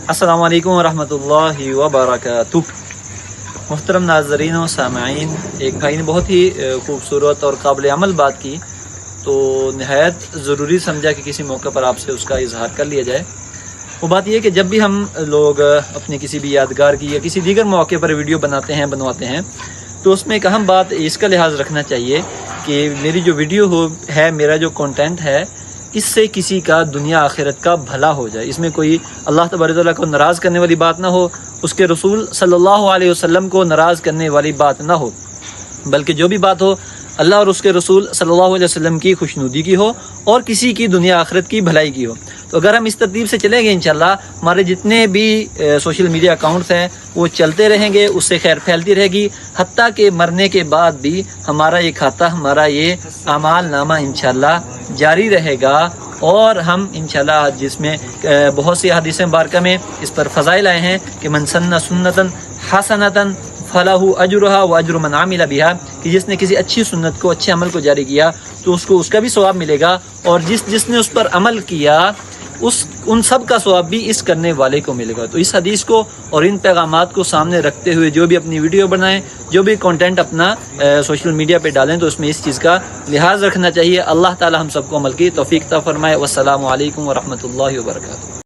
السلام علیکم ورحمۃ اللہ وبرکاتہ۔ محترم ناظرین و سامعین، ایک بھائی نے بہت ہی خوبصورت اور قابل عمل بات کی، تو نہایت ضروری سمجھا کہ کسی موقع پر آپ سے اس کا اظہار کر لیا جائے۔ وہ بات یہ ہے کہ جب بھی ہم لوگ اپنی کسی بھی یادگار کی یا کسی دیگر موقع پر ویڈیو بنواتے ہیں تو اس میں ایک اہم بات اس کا لحاظ رکھنا چاہیے کہ میری جو ویڈیو ہے، میرا جو کنٹینٹ ہے، اس سے کسی کا دنیا آخرت کا بھلا ہو جائے، اس میں کوئی اللہ تبارک و تعالیٰ کو ناراض کرنے والی بات نہ ہو، اس کے رسول صلی اللہ علیہ وسلم کو ناراض کرنے والی بات نہ ہو، بلکہ جو بھی بات ہو اللہ اور اس کے رسول صلی اللہ علیہ وسلم کی خوشنودی کی ہو اور کسی کی دنیا آخرت کی بھلائی کی ہو۔ تو اگر ہم اس ترتیب سے چلیں گے انشاءاللہ ہمارے جتنے بھی سوشل میڈیا اکاؤنٹس ہیں وہ چلتے رہیں گے، اس سے خیر پھیلتی رہے گی، حتیٰ کہ مرنے کے بعد بھی ہمارا یہ کھاتا، ہمارا یہ اعمال نامہ انشاءاللہ جاری رہے گا، اور ہم انشاءاللہ جس میں بہت سی حدیث مبارکہ میں اس پر فضائل آئے ہیں کہ من سن سنتاً حسنتاً فلاح اجرہا و اجر من عمل بہا، کہ جس نے کسی اچھی سنت کو، اچھے عمل کو جاری کیا تو اس کو اس کا بھی ثواب ملے گا، اور جس نے اس پر عمل کیا ان سب کا ثواب بھی اس کرنے والے کو ملے گا۔ تو اس حدیث کو اور ان پیغامات کو سامنے رکھتے ہوئے جو بھی اپنی ویڈیو بنائیں، جو بھی کنٹینٹ اپنا سوشل میڈیا پہ ڈالیں، تو اس میں اس چیز کا لحاظ رکھنا چاہیے۔ اللہ تعالی ہم سب کو عمل کی توفیق عطا فرمائے۔ والسلام علیکم ورحمۃ اللہ وبرکاتہ۔